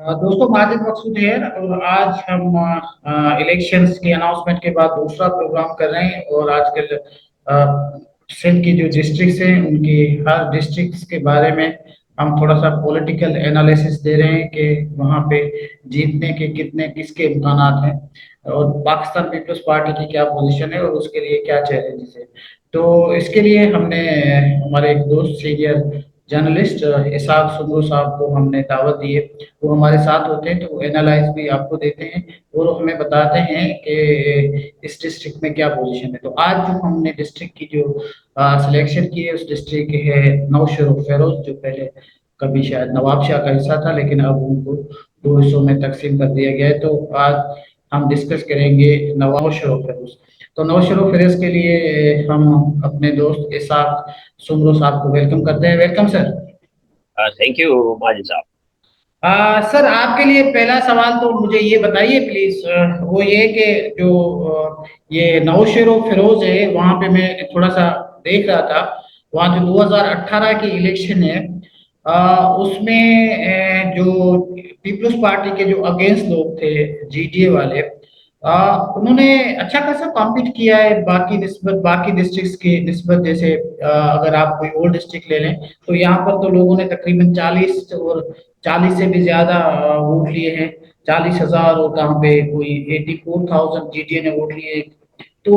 दोस्तों, माजिद मकसूद है और आज हम इलेक्शंस की अनाउंसमेंट के बाद दूसरा प्रोग्राम कर रहे हैं। और आजकल सिंध की जो डिस्ट्रिक्ट्स हैं उनकी हर डिस्ट्रिक्ट्स के बारे में हम थोड़ा सा पॉलिटिकल एनालिसिस दे रहे हैं कि वहाँ पे जीतने के कितने किसके इम्कानात हैं और पाकिस्तान पीपल्स पार्टी की क्या पोजीशन है और उसके लिए क्या चैलेंजेस है। तो इसके लिए हमने हमारे एक दोस्त सीनियर जर्नलिस्ट इसाक सुंदरू साहब को हमने दावत दी है। वो हमारे साथ होते हैं तो वो एनालाइज भी आपको देते हैं और वो हमें बताते हैं कि इस डिस्ट्रिक्ट में क्या पोजीशन है। तो आज जो हमने डिस्ट्रिक्ट की जो सिलेक्शन की है उस डिस्ट्रिक्ट की है नौशर फेरोज, जो पहले कभी शायद नवाब शाह का हिस्सा था लेकिन अब उनको दो हिस्सों में तकसीम कर दिया गया है। तो आज हम डिस्कस करेंगे नौशर फेरोज। तो नौशर फेरोज के लिए हम अपने दोस्त इसाक सुमरो साहब को वेलकम करते हैं। Welcome sir. Thank you Majid साहब। सर, आपके लिए पहला सवाल तो मुझे ये बताइए प्लीज, वो ये कि जो ये नौशेरो फिरोज है वहाँ पे मैं थोड़ा सा देख रहा था। वहाँ जो 2018 की इलेक्शन है उसमें जो पीपल्स पार्टी के जो अगेंस्ट लोग थे, जीडीए वाले, उन्होंने अच्छा खासा कॉम्पीट किया है बाकी निस्बत बाकी डिस्ट्रिक्ट्स की निस्बत। जैसे अगर आप कोई और डिस्ट्रिक्ट ले लें तो यहाँ पर तो लोगों ने तकरीबन 40 से भी ज्यादा वोट लिए हैं। 40,000 और कहाँ पे कोई 84,000 जीटीए ने वोट लिए। तो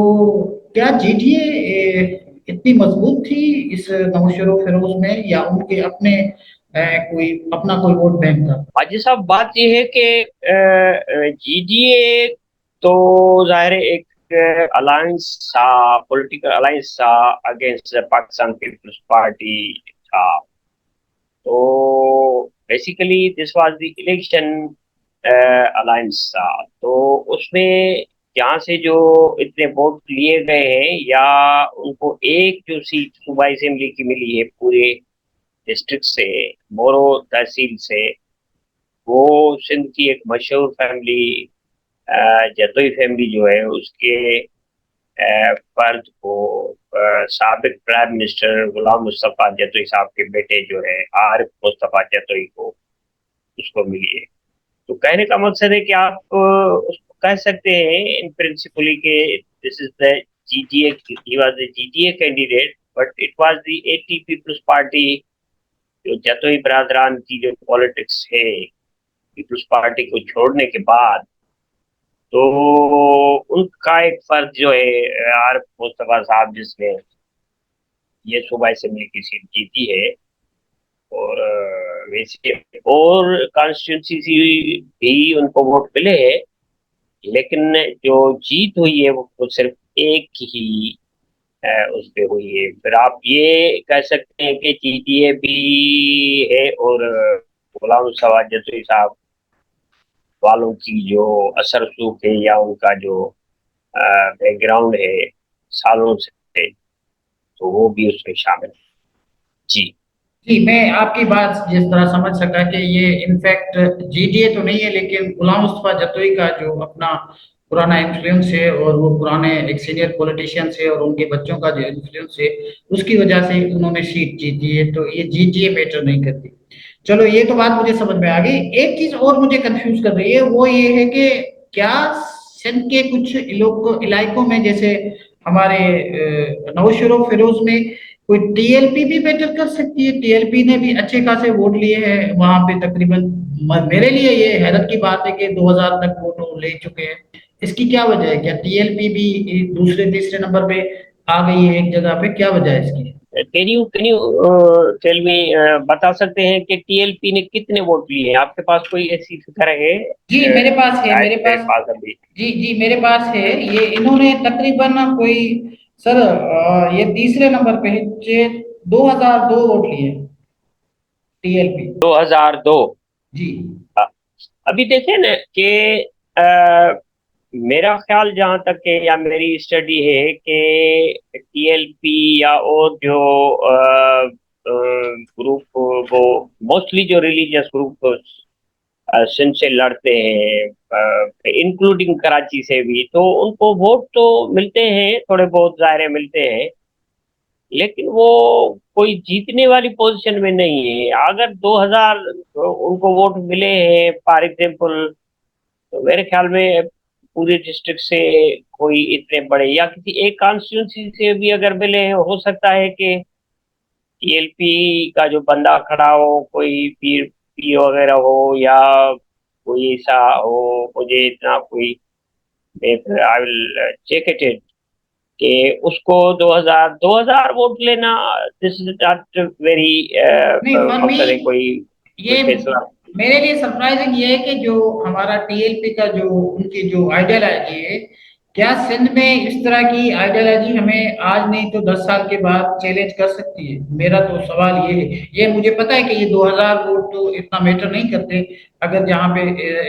क्या जीटीए इतनी मजबूत थी इस नौशेरो फिरोज में या उनके अपने कोई अपना कोई वोट बैंक था? माजिद साहब, बात यह है कि जीडीए तो जाहिर है एक अलायंस था, पॉलिटिकल अलायंस था अगेंस्ट पाकिस्तान पीपल्स पार्टी था। तो basically this was the election alliance था। तो उसमें जहाँ से जो इतने वोट लिए गए हैं या उनको एक जो सीट सूबाई असेंबली की मिली है पूरे डिस्ट्रिक्ट से, बोरो तहसील से, वो सिंध की एक मशहूर फैमिली जतोई फैमिली जो है उसके फर्द को साबिक प्राइम मिनिस्टर गुलाम मुस्तफा जतोई साहब के बेटे जो है आरिफ मुस्तफा जतोई को उसको मिली है। तो कहने का मकसद है कि आप उसको कह सकते हैं इन प्रिंसिपली के this is the GTA, he was the GTA candidate, but it was the anti People's Party. जो जतोई बरादरान की जो पॉलिटिक्स है पीपल्स पार्टी को छोड़ने के बाद, तो उनका एक फर्ज जो है आरिफ मुस्तफा साहब जिसने ये सूबा असेंबली की सीट जीती है, और वैसे और कॉन्स्टिट्यूंसी भी उनको वोट मिले हैं, लेकिन जो जीत हुई है वो सिर्फ एक ही उस पे हुई है। फिर आप ये कह सकते हैं कि जीटीए भी है और गुलाम मुस्तफा जतोई साहब वालों की जो असर रसूख है या उनका जो बैकग्राउंड है सालों से, तो वो भी उसमें शामिल है। जी। जी, मैं आपकी बात जिस तरह समझ सका कि ये इनफैक्ट जीटीए तो नहीं है लेकिन गुलाम मुस्तफा जतोई का जो अपना पुराना इन्फ्लुएंस है और वो पुराने एक सीनियर पॉलिटिशियन से और उनके बच्चों का जो इन्फ्लुएंस है उसकी वजह से उन्होंने सीट जीती है। तो ये जीटीए मैटर नहीं करती। चलो, ये तो बात मुझे समझ में आ गई। एक चीज और मुझे कंफ्यूज कर रही है, वो ये है कि क्या सिंध के कुछ इलाकों में जैसे हमारे नौशेरो फिरोज में कोई टीएलपी भी बेटर कर सकती है? टीएलपी ने भी अच्छे खासे वोट लिए हैं वहां पे तकरीबन। मेरे लिए ये हैरत की बात है कि 2000 तक वोट वो ले चुके हैं। इसकी क्या वजह है? क्या टीएलपी भी दूसरे तीसरे नंबर पे आ गई है एक जगह पे? क्या वजह है इसकी? कैन यू टेल मी, बता सकते हैं कि टीएलपी ने कितने वोट लिए हैं? आपके पास कोई ऐसी फिक्र है? जी मेरे पास है, शायद मेरे मेरे पास। पास अभी। जी जी, मेरे पास है। ये इन्होंने तकरीबन कोई, सर, ये तीसरे नंबर पे है। 2002 वोट लिए टीएलपी। 2002। जी अभी देखें ना कि अ, मेरा ख्याल जहाँ तक है या मेरी स्टडी है कि टीएलपी या और जो ग्रुप, वो मोस्टली जो रिलीजियस ग्रुप सिंध से लड़ते हैं, इंक्लूडिंग कराची से भी, तो उनको वोट तो मिलते हैं, थोड़े बहुत दायरे मिलते हैं। لیکن وہ کوئی جیتنے والی پوزیشن میں نہیں ہے. اگر 2000 ان کو ووٹ ملے ہیں فار ایگزامپل، تو میرے خیال میں پورے ڈسٹرکٹ سے کوئی اتنے بڑے یا کسی ایک کانسٹیٹوینسی سے بھی اگر ملے، ہو سکتا ہے کہ ٹی ایل پی کا جو بندہ کھڑا ہو، کوئی پیر پی وغیرہ ہو یا کوئی ایسا ہو. مجھے اتنا کوئی آئی ول چیک اٹ کہ اس کو 2000 ووٹ لینا، دس از ناٹ ویری نہیں، فار می کوئی یہ فیصلہ. میرے لیے سرپرائزنگ یہ ہے کہ جو ہمارا ٹی ایل پی کا جو ان کی جو آئیڈیالوجی ہے، کیا سندھ میں اس طرح کی آئیڈیالوجی ہمیں آج نہیں تو 10 سال کے بعد چیلنج کر سکتی ہے؟ میرا تو سوال یہ ہے. یہ مجھے پتا ہے کہ یہ 2000 ووٹ تو اتنا میٹر نہیں کرتے اگر جہاں پہ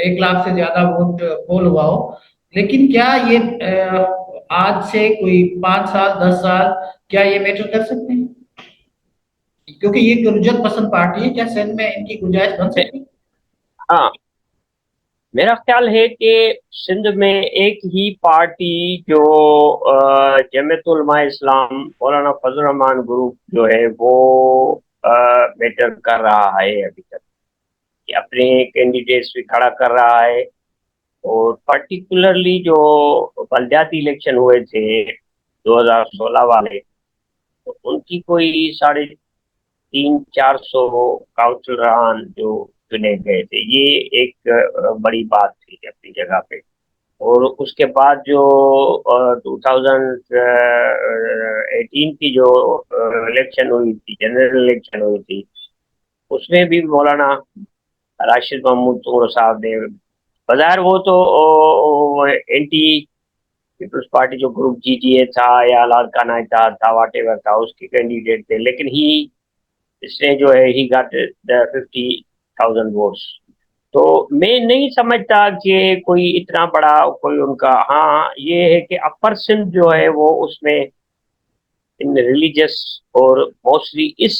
1 لاکھ سے زیادہ ووٹ پول ہوا ہو، لیکن کیا یہ آج سے کوئی 5 سال 10 سال کیا یہ میٹر کر سکتے ہیں؟ کیونکہ یہ گرجت پسند پارٹی ہے، کیا سندھ میں ان کی گنجائش بن سکتی ہے؟ ہاں، میرا خیال ہے کہ سندھ میں ایک ہی پارٹی جو جمعیت علماء اسلام مولانا فضل الرحمان گروپ جو ہے وہ میٹر کر رہا ہے ابھی تک، کہ اپنے کینڈیڈیٹس بھی کھڑا کر رہا ہے. اور پرٹیکولرلی جو بلدیاتی الیکشن ہوئے تھے 2016 والے، تو ان کی کوئی 300-400 کاؤنسلران جو چنے گئے تھے، یہ ایک بڑی بات تھی اپنی جگہ پہ. اور اس کے بعد جو 2018 کی جو الیکشن ہوئی تھی، جنرل الیکشن ہوئی تھی، اس میں بھی مولانا راشد محمود طور صاحب نے، بظاہر وہ تو اینٹی پیپلز پارٹی جو گروپ جی ٹی اے تھا یا لاڑکانہ اتحاد تھا، واٹ ایور تھا، اس کے کینڈیڈیٹ تھے، لیکن اس نے جو ہے ہی گاٹ 50,000 ووٹس. تو میں نہیں سمجھتا کہ کوئی اتنا بڑا کوئی ان کا. ہاں یہ ہے کہ اپر سندھ جو ہے وہ اس میں ان ریلیجس اور موسٹلی اس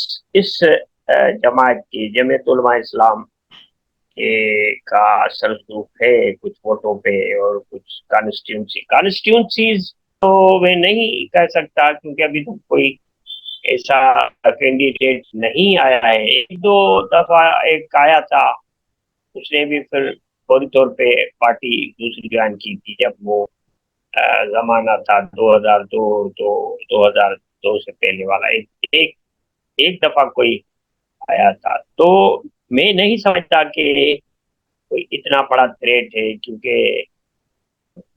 جماعت کی جمعیت علماء اسلام کا اثر رسوخ ہے کچھ ووٹوں پہ اور کچھ کانسٹیٹیونسیز تو میں نہیں کہہ سکتا، کیونکہ ابھی تو کوئی ایسا کینڈیڈیٹ نہیں آیا ہے. 1-2 دفعہ ایک آیا تھا، اس نے بھی پھر فوری طور پہ پارٹی دوسری جوائن کی تھی، جب وہ زمانہ تھا 2002 سے پہلے والا. ایک دفعہ کوئی آیا تھا. تو میں نہیں سمجھتا کہ کوئی اتنا بڑا تھریٹ ہے، کیونکہ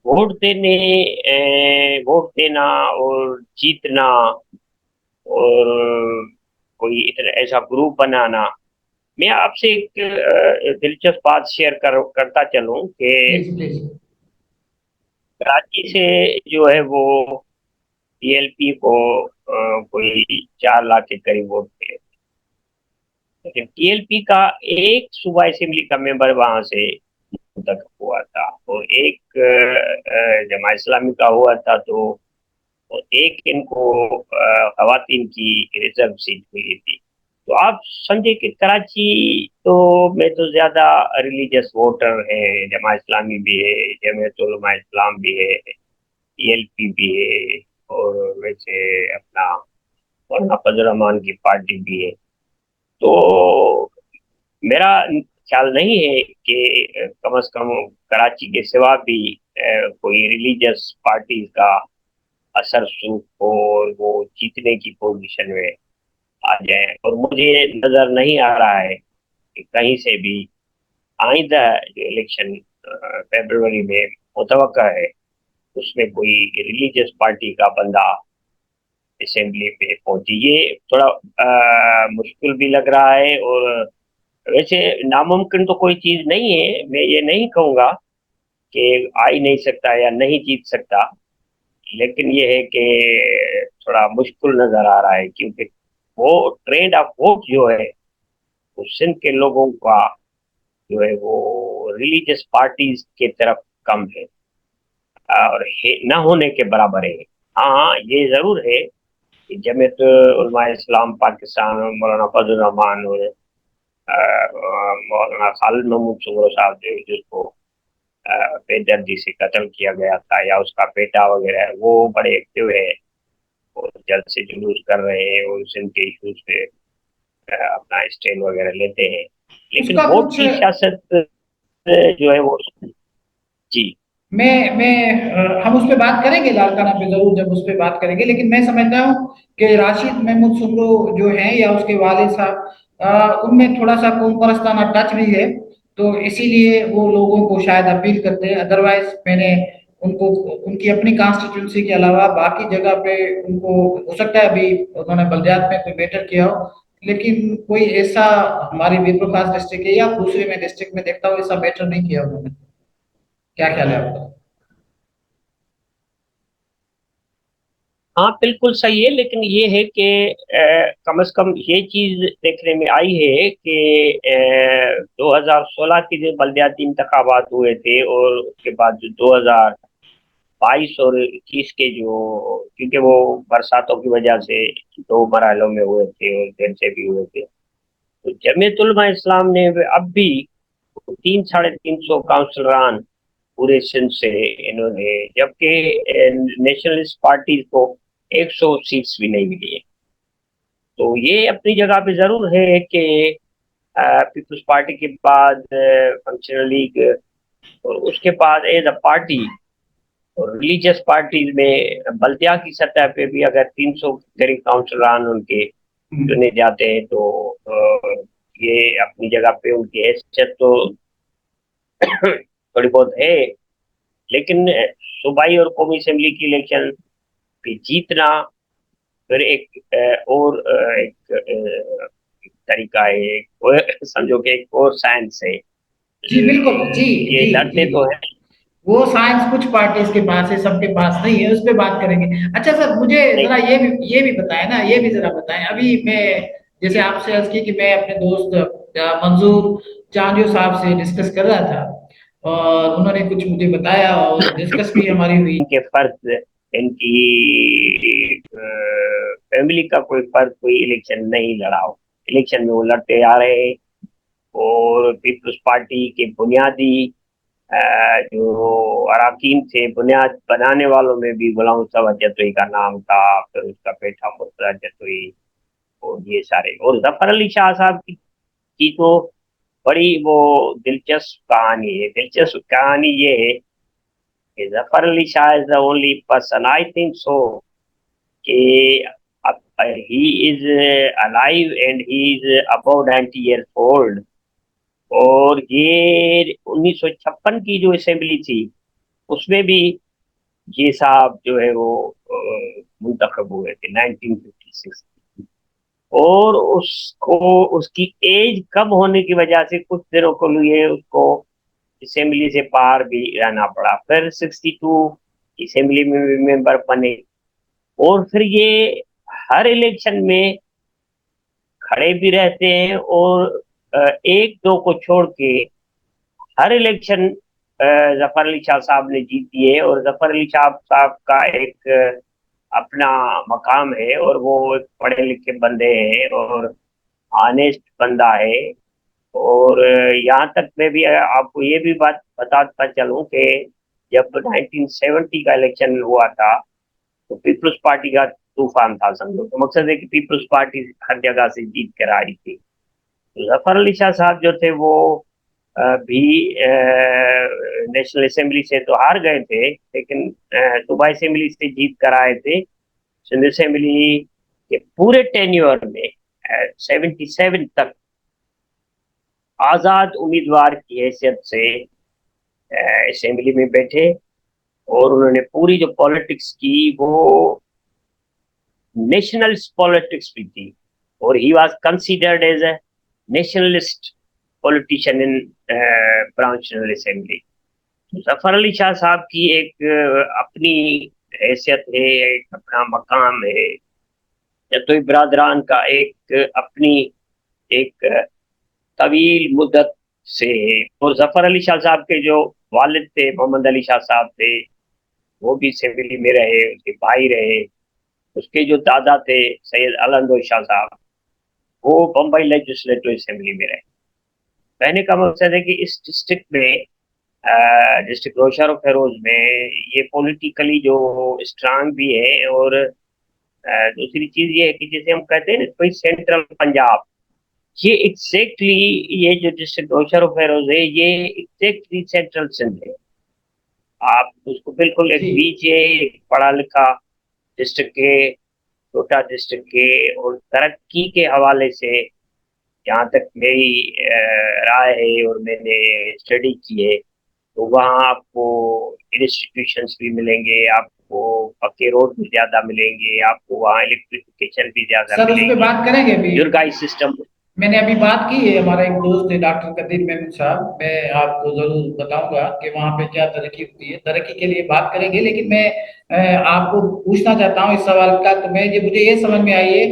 ووٹ دینا اور جیتنا اور کوئی اتنا ایسا گروپ بنانا. میں آپ سے ایک دلچسپ بات شیئر کرتا چلوں کہ پلیز پلیز. کراچی سے جو ہے وہ ٹی ایل پی کو کوئی 4 لاکھ کے قریب ووٹ ملے، لیکن ٹی ایل پی کا ایک صوبہ اسمبلی کا ممبر وہاں سے منتخب ہوا تھا، اور ایک جماعت اسلامی کا ہوا تھا، تو ایک ان کو خواتین کی ریزرو سیٹ ملی تھی. تو آپ سمجھے کہ کراچی تو میں تو زیادہ ریلیجس ووٹر ہے، جماعت اسلامی بھی ہے، جمعیت علماء اسلام بھی ہے، ٹی ایل پی بھی ہے، اور ویسے اپنا مولانا فضل الرحمان کی پارٹی بھی ہے. تو میرا خیال نہیں ہے کہ کم از کم کراچی کے سوا بھی کوئی ریلیجس پارٹی کا اثر سوکھ ہو اور وہ جیتنے کی پوزیشن میں آ جائیں. اور مجھے نظر نہیں آ رہا ہے کہ کہیں سے بھی آئندہ جو الیکشن فیبروری میں متوقع ہے اس میں کوئی ریلیجس پارٹی کا بندہ اسمبلی میں پہنچی. یہ تھوڑا مشکل بھی لگ رہا ہے، اور ویسے ناممکن تو کوئی چیز نہیں ہے. میں یہ نہیں کہوں گا کہ آ ہی نہیں سکتا یا نہیں جیت سکتا، لیکن یہ ہے کہ تھوڑا مشکل نظر آ رہا ہے، کیونکہ وہ ٹرینڈ آف ووٹ جو ہے وہ سندھ کے لوگوں کا جو ہے وہ ریلیجس پارٹیز کی طرف کم ہے اور نہ ہونے کے برابر ہے. ہاں یہ ضرور ہے کہ جمعیت علماء اسلام پاکستان، مولانا فضل الرحمان اور مولانا خالد محمود سنگرو صاحب جس کو بے دردی سے قتل کیا گیا تھا، یا اس کا بیٹا وغیرہ، وہ بڑے ایکٹیو ہے. اور جلد سے جلوس کر رہے ہیں اور سندھ کے ایشوز پہ اپنا اسٹینڈ وغیرہ لیتے ہیں، اس لیکن کا ووٹ کچھ کی سیاست جو ہے وہ جی میں ہم اس پہ بات کریں گے لاڑکانہ پہ ضرور جب اس پہ بات کریں گے، لیکن میں سمجھتا ہوں کہ راشد محمود سمرو جو ہیں یا اس کے والد صاحب ان میں تھوڑا سا قوم پرستانہ ٹچ بھی ہے، تو اسی لیے وہ لوگوں کو شاید اپیل کرتے ہیں. ادروائز میں نے ان کو ان کی اپنی کانسٹیٹیونسی کے علاوہ باقی جگہ پہ ان کو ہو سکتا ہے ابھی انہوں نے بلدیات میں کوئی میٹر کیا ہو، لیکن کوئی ایسا ہماری ویپو خاص ڈسٹرکٹ ہے یا دوسرے میں ڈسٹرکٹ میں دیکھتا ہوں ایسا میٹر نہیں کیا انہوں نے. کیا خیال ہے آپ کا؟ ہاں بالکل صحیح ہے، لیکن یہ ہے کہ کم از کم یہ چیز دیکھنے میں آئی ہے کہ 2016 کے جو بلدیاتی انتخابات ہوئے تھے اور اس کے بعد جو 2022 اور 21 کے جو، کیونکہ وہ برساتوں کی وجہ سے 2 مراحلوں میں ہوئے تھے اور دیر سے بھی ہوئے تھے، تو جمعیت علماء اسلام نے اب بھی 300-350 کاؤنسلران پورے سندھ سے انہوں نے، جبکہ نیشنلسٹ پارٹیز کو 100 سیٹس بھی نہیں ملی ہے. تو یہ اپنی جگہ پہ ضرور ہے کہ پیپلز پارٹی کے بعد فنکشنل لیگ اور اس کے بعد ایز اے پارٹی اور ریلیجیس پارٹیز میں بلدیہ کی سطح پہ بھی اگر 300 قریب کاؤنسلران ان کے چنے جاتے ہیں تو یہ اپنی جگہ پہ ان کی حیثیت تو تھوڑی بہت ہے، لیکن صوبائی اور قومی اسمبلی کی الیکشن پہ جیتنا پھر ایک اور ایک طریقہ ہے، سمجھو کہ ایک اور سائنس ہے. جی بالکل، جی یہ جی لڑتے جی تو ہیں. وہ سائنس کچھ پارٹیز کے پاس ہے، سب کے پاس نہیں ہے، اس پہ بات کریں گے. اچھا سر، مجھے ذرا نہیں یہ بھی بتائیں نا، یہ بھی ذرا بتائیں. ابھی میں جیسے آپ سے عرض کی کہ میں اپنے دوست منظور چاندیو صاحب سے ڈسکس کر رہا تھا اور انہوں نے کچھ مجھے بتایا اور ڈسکس بھی ہماری ہوئی. ان کے فرد، ان کی فیملی کا کوئی فرد کوئی الیکشن نہیں لڑا ہو، الیکشن میں وہ لڑتے آ رہے ہیں. اور پیپلز پارٹی کے بنیادی جو اراکین تھے، بنیاد بنانے والوں میں بھی غلام مصطفیٰ جتوئی کا نام تھا، پھر اس کا بیٹا مرتضیٰ جتوئی اور یہ سارے، اور ظفر علی شاہ صاحب کی تو بڑی وہ دلچسپ کہانی ہے. دلچسپ کہانی یہ ہے کہ ظفر علی شاہ is the only person I think so کہ he is alive and he is about 90 years old. اور یہ 1956 کی جو اسمبلی تھی اس میں بھی یہ صاحب جو ہے وہ منتخب ہوئے تھے 1956، اور اس کو اس کی ایج کم ہونے کی وجہ سے کچھ دنوں کے لیے اس کو اسمبلی سے باہر بھی رہنا پڑا. پھر 62 اسمبلی میں بھی ممبر بنے، اور پھر یہ ہر الیکشن میں کھڑے بھی رہتے ہیں اور ایک دو کو چھوڑ کے ہر الیکشن ظفر علی شاہ صاحب نے جیتی ہے. اور ظفر علی شاہ صاحب کا ایک اپنا مقام ہے اور وہ ایک پڑھے لکھے بندے ہیں اور آنےسٹ بندہ ہے. اور یہاں تک میں بھی آپ کو یہ بھی بات بتاتا چلوں کہ جب 1970 کا الیکشن ہوا تھا تو پیپلز پارٹی کا طوفان تھا سمجھو. تو مقصد ہے کہ پیپلز پارٹی ہر جگہ سے جیت کر آئی تھی. ظفر علی شاہ صاحب جو تھے وہ بھی نیشنل اسمبلی سے تو ہار گئے تھے، لیکن صوبائی اسمبلی سے جیت کر آئے تھے. سندھ اسمبلی کے پورے ٹینیور میں 77 تک آزاد امیدوار کی حیثیت سے اسمبلی میں بیٹھے، اور انہوں نے پوری جو پالیٹکس کی وہ نیشنل پالیٹکس بھی تھی، اور he was considered as a nationalist politician in branch assembly. Zafar Ali Shah صاحب کی ایک اپنی حیثیت ہے، ایک اپنا مقام ہے. جتوئی برادران کا ایک اپنی ایک طویل مدت سے ہے. اور ظفر علی شاہ صاحب کے جو والد تھے محمد علی شاہ صاحب تھے وہ بھی اسمبلی میں رہے، اس کے بھائی رہے. اس کے جو دادا تھے سید علندو شاہ صاحب وہ بمبئی لیجسلیٹو اسمبلی میں رہے. کہنے کا مقصد ہے کہ اس ڈسٹرکٹ میں ڈسٹرکٹ روشن و فیروز میں یہ پولیٹیکلی جو اسٹرانگ بھی ہے اور दूसरी चीज ये है कि जैसे हम कहते हैं ना कोई सेंट्रल पंजाब, ये एग्जैक्टली ये जो डिस्ट्रिक्ट मुशर्रफ फेरोज है ये एग्जैक्टली सेंट्रल सिंध है। आप उसको बिल्कुल एक जी बीच है, एक पढ़ा लिखा डिस्ट्रिक्ट के, छोटा डिस्ट्रिक्ट के, और तरक्की के हवाले से जहाँ तक मेरी राय है और मैंने स्टडी की है, तो वहाँ आपको इंस्टीट्यूशंस भी मिलेंगे, आपको पक्के रोड भी ज्यादा मिलेंगे, आपको वहाँ इलेक्ट्रिफिकेशन भी ज्यादा सर, उस पे मिलेगी, बात करेंगे अभी। बुजुर्गाई सिस्टम। मैंने अभी बात की है, हमारा एक दोस्त है डॉक्टर कदीर मेमन साहब, मैं आपको जरूर बताऊंगा कि वहाँ पे क्या तरक्की होती है। तरक्की के लिए बात करेंगे, लेकिन मैं आपको पूछना चाहता हूँ इस सवाल का। तो मुझे ये समझ में आई है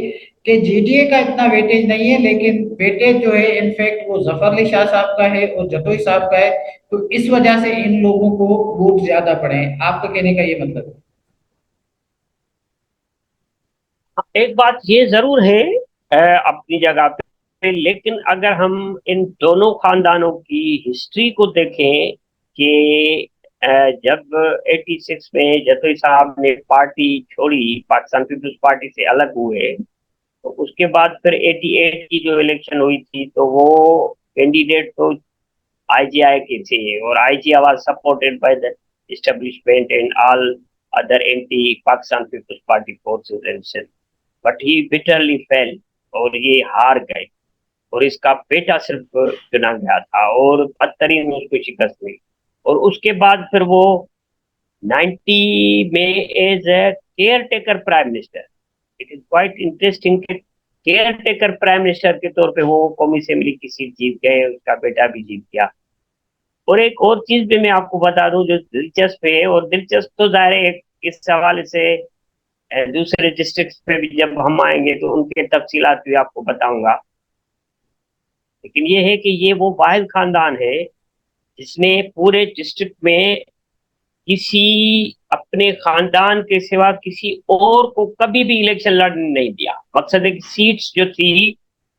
कि जीडीए का इतना वेटेज नहीं है, लेकिन वेटेज जो है इनफैक्ट वो जफर अली शाह साहब का है और जतोई साहब का है। तो इस वजह से इन लोगों को वोट ज्यादा पड़े हैं, आपका कहने का ये मतलब है? एक बात ये जरूर है अपनी जगह पे, लेकिन अगर हम इन दोनों खानदानों की हिस्ट्री को देखें कि जब 86 में जतोई साहब ने पार्टी छोड़ी, पाकिस्तान पीपल्स पार्टी से अलग हुए, तो उसके बाद फिर 88 की जो इलेक्शन हुई थी तो वो कैंडिडेट तो आईजीआई के थे, और IGI was supported by the establishment and all other anti Pakistan People's Party forces and, but he bitterly fail, और ये हार गए, और इसका बेटा सिर्फ चुना गया था और बदतरीन में उसको शिकस्त हुई। और उसके बाद फिर वो 90 में as a caretaker prime minister, it is quite interesting कि केयर टेकर प्राइम मिनिस्टर के तौर पे वो कौमी असेंबली की सीट जीत गए, उसका बेटा भी जीत गया। और एक और चीज भी मैं आपको बता दूं जो दिलचस्प है, और दिलचस्प तो जाहिर है इस हवाले से दूसरे डिस्ट्रिक्ट पे भी जब हम आएंगे तो उनके तफसीलात भी आपको बताऊंगा, लेकिन ये है कि ये वो वाहिद खानदान है जिसने पूरे डिस्ट्रिक्ट में किसी अपने खानदान के सिवा किसी और को कभी भी इलेक्शन लड़ने नहीं दिया। मकसद है कि सीट्स जो थी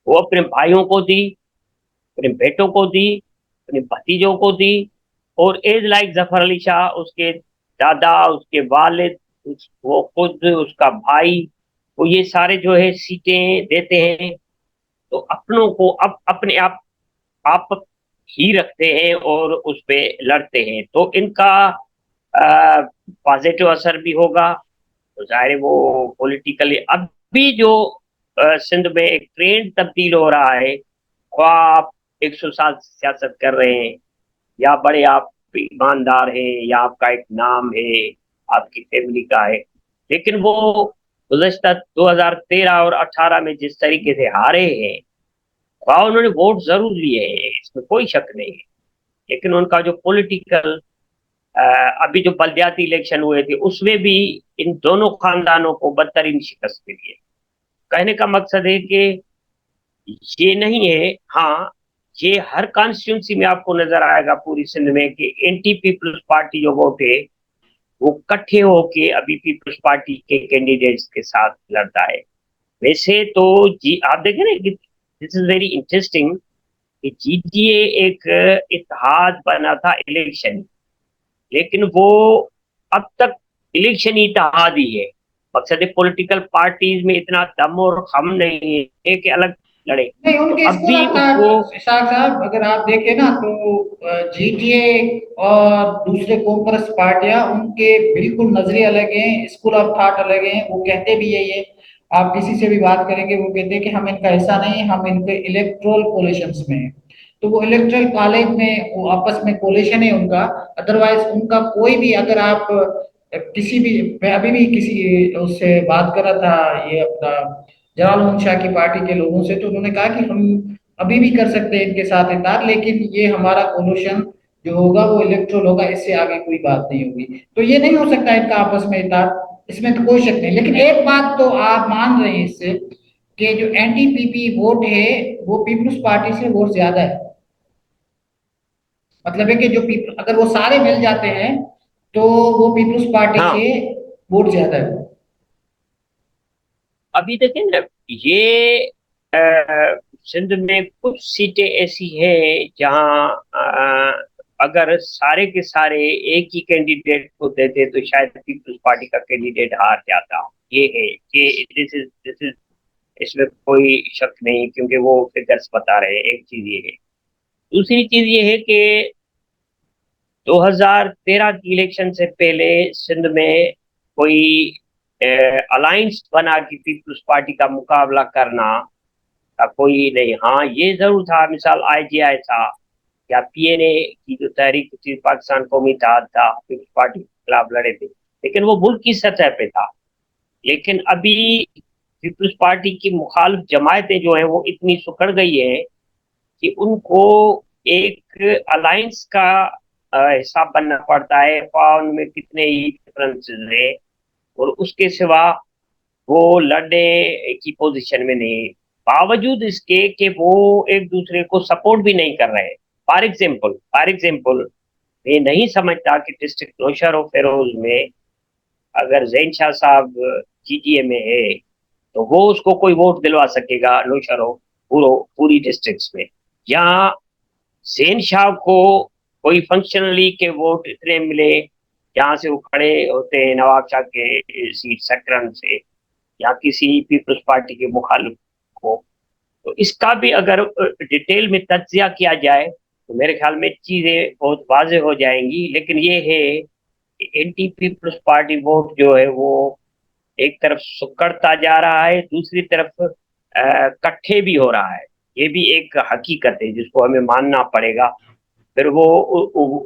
वो अपने भाइयों को दी, अपने बेटों को दी, अपने भतीजों को दी, और एज लाइक जफर अली शाह, उसके दादा, उसके वालिद, वो खुद, उसका भाई, वो ये सारे जो है सीटें देते हैं तो अपनों को अब अपने आप ही रखते हैं और उस पे लड़ते हैं, तो इनका पॉजिटिव असर भी होगा। तो जाहिर है वो पॉलिटिकली अब भी जो सिंध में एक ट्रेंड तब्दील हो रहा है, ख्वाह आप 100 साल सियासत कर रहे हैं या बड़े आप ईमानदार हैं या आपका एक नाम है, आपकी फैमिली का है, लेकिन वो गुज़श्ता 2013 और 18 में जिस तरीके से हारे हैं, ख्वाह उन्होंने वोट जरूर लिए हैं, इसमें कोई शक नहीं है, लेकिन उनका जो पॉलिटिकल अभी जो बलदियाती इलेक्शन हुए थे उसमें भी इन दोनों खानदानों को बदतरीन शिकस्त मिली है। कहने का मकसद है कि ये नहीं है, हाँ, ये हर कॉन्स्टिट्यूंसी में आपको नजर आएगा पूरी सिंध में कि एंटी पीपल्स पार्टी जो वोट है वो इकट्ठे होके अभी पीपल्स पार्टी के कैंडिडेट्स के साथ लड़ता है। वैसे तो जी आप देखें ना कि दिस इज वेरी इंटरेस्टिंग कि जीटीए एक इत्तेहाद बना था इलेक्शन, लेकिन वो अब तक इलेक्शन ही इत्तेहाद ही है। मकसद पॉलिटिकल पार्टीज में इतना दम और हम नहीं है कि अलग लड़े, नहीं, तो उनके अब स्कूल भी ऑफ उसको थॉट इशफाक साहब, अगर आप देखें ना तो जीटीए और दूसरे कॉन्ग्रेस पार्टियां, उनके बिल्कुल नजरिए अलग हैं, स्कूल ऑफ थॉट अलग हैं। वो कहते भी यही है, आप किसी से भी बात करेंगे वो कहते हैं कि हम इनका हिस्सा नहीं, हम इनके इलेक्ट्रोल कोलिशंस में हैं। तो वो इलेक्ट्रल कॉलेज में वो आपस में कोलिशन है उनका। अदरवाइज उनका कोई भी, अगर आप किसी भी, मैं अभी भी किसी उससे बात कर रहा था, ये अपना जलाल मोहन शाह की पार्टी के लोगों से, तो उन्होंने कहा कि हम अभी भी कर सकते हैं इनके साथ इतार, लेकिन ये हमारा कोलूशन जो होगा वो इलेक्ट्रोल होगा, इससे आगे कोई बात नहीं होगी। तो ये नहीं हो सकता इनका आपस में इतार, इसमें तो कोई शक नहीं। लेकिन एक बात तो आप मान रहे हैं इससे, कि जो एनडीपीपी वोट है वो पीपल्स पार्टी से वोट ज्यादा है। मतलब है कि जो पीपल, अगर वो सारे मिल जाते हैं तो वो पीपल्स पार्टी हाँ, से वोट ज्यादा है। अभी देखें ना, ये सिंध में कुछ सीटें ऐसी हैं जहां अगर सारे के सारे एक ही कैंडिडेट को देते तो शायद पीपल्स पार्टी का कैंडिडेट हार जाता। ये है कि दिस इज इसमें कोई शक नहीं, क्योंकि वो फिगर्स बता रहे हैं। एक चीज ये है। दूसरी चीज ये है कि 2013 की इलेक्शन से पहले सिंध में कोई अलायंस बना कि पीपल्स पार्टी का मुकाबला करना का कोई नहीं। हाँ, ये जरूर था, मिसाल IGI था या PNA की जो तहरीक थी, पाकिस्तान कौमी इत्तेहाद था, पीपल्स पार्टी के खिलाफ लड़े थे, लेकिन वो मुल्क की सतह पे था। लेकिन अभी पीपल्स पार्टी की मुखालिफ जमायतें जो हैं वो इतनी सुकड़ गई हैं कि उनको एक अलायंस का हिसाब बनना पड़ता है। उनमें कितने ही डिफरेंसेस हैं, और उसके सिवा वो लड़ने की पोजीशन में नहीं, बावजूद इसके कि वो एक दूसरे को सपोर्ट भी नहीं कर रहे। फॉर एग्जाम्पल मैं नहीं समझता कि डिस्ट्रिक्ट नौशहर और फेरोज में अगर जैन शाह साहब GGA में है तो वो उसको कोई वोट दिलवा सकेगा नौशहर पूरी डिस्ट्रिक्ट में। या जैन शाह को कोई फंक्शनली के वोट इतने मिले जहां से वो खड़े होते हैं नवाब शाह के सीट सकरन से, या किसी पीपल्स पार्टी के मुखालिफ को। तो इसका भी अगर डिटेल में तज्जिया किया जाए तो मेरे ख्याल में चीजें बहुत वाज़ेह हो जाएंगी। लेकिन ये है कि एंटी पीपल्स पार्टी वोट जो है वो एक तरफ सुकड़ता जा रहा है, दूसरी तरफ कट्ठे भी हो रहा है। ये भी एक हकीकत है जिसको हमें मानना पड़ेगा। फिर वो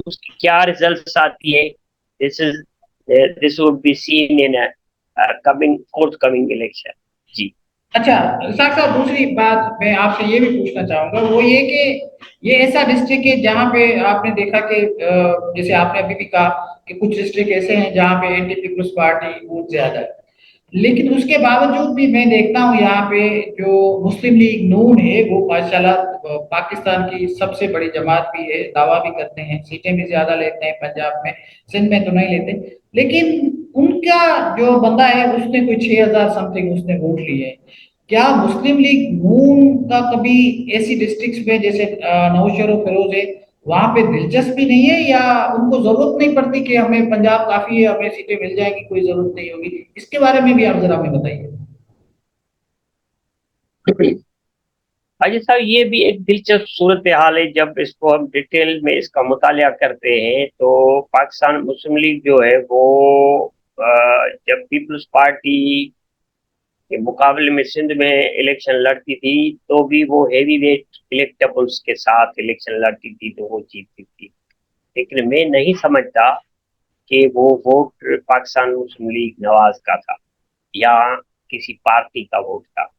उसकी क्या रिजल्ट्स आती है, this is this would be seen in coming fourth coming election. जी। अच्छा इसाक साहब, दूसरी बात मैं आपसे ये भी पूछना चाहूंगा, वो ये कि ये ऐसा डिस्ट्रिक्ट है जहाँ पे आपने देखा कि जैसे आपने अभी भी कहा कि कुछ डिस्ट्रिक्ट ऐसे हैं जहाँ पे एंटी पीपल्स पार्टी वोट ज्यादा है, लेकिन उसके बावजूद भी मैं देखता हूँ यहाँ पे जो मुस्लिम लीग नून है वो माशाल्लाह पाकिस्तान की सबसे बड़ी जमात भी है, दावा भी करते हैं, सीटें भी ज्यादा लेते हैं पंजाब में, सिंध में तो नहीं लेते, लेकिन उनका जो बंदा है उसने कोई 6,000 समथिंग उसने वोट लिए हैं। क्या मुस्लिम लीग नून का कभी ऐसी डिस्ट्रिक्ट्स में जैसे नौशहर और फिरोज है वहां पे दिलचस्पी नहीं है, या उनको जरूरत नहीं पड़ती कि हमें पंजाब काफी है हमें सीटें मिल जाएंगी कोई जरूरत नहीं होगी? इसके बारे में भी आप जरा हमें बताइए। अजय साहब, ये भी एक दिलचस्प सूरत हाल है। जब इसको हम डिटेल में इसका मुतालिया करते हैं तो पाकिस्तान मुस्लिम लीग जो है वो जब पीपल्स पार्टी के मुकाबले में सिंध में इलेक्शन लड़ती थी तो भी वो हेवी वेट इलेक्टेबल्स के साथ इलेक्शन लड़ती थी तो वो जीतती थी। लेकिन मैं नहीं समझता कि वो वोट पाकिस्तान मुस्लिम लीग नवाज का था या किसी पार्टी का वोट था।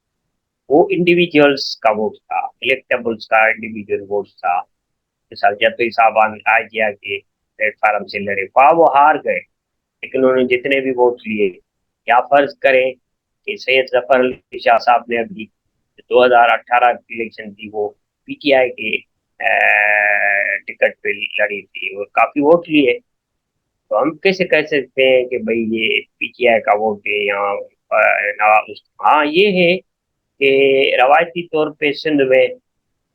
वो इंडिविजुअल्स का वोट था, इलेक्टेबल्स का इंडिविजुअल वोट था। मिसाल जब साहबान आजिया के प्लेटफार्म से लड़े, वहाँ वो हार गए, लेकिन उन्होंने जितने भी वोट लिए, या फर्ज करें कि सैयद जफर अली शाह साहब ने अभी 2018 की इलेक्शन थी वो PTI के टिकट पे लड़ी थी और काफी वोट लिए, तो हम कैसे कह सकते हैं कि भाई ये PTI का वोट है यहाँ नवाब। हाँ, ये है कि रवायती तौर पे सिंध में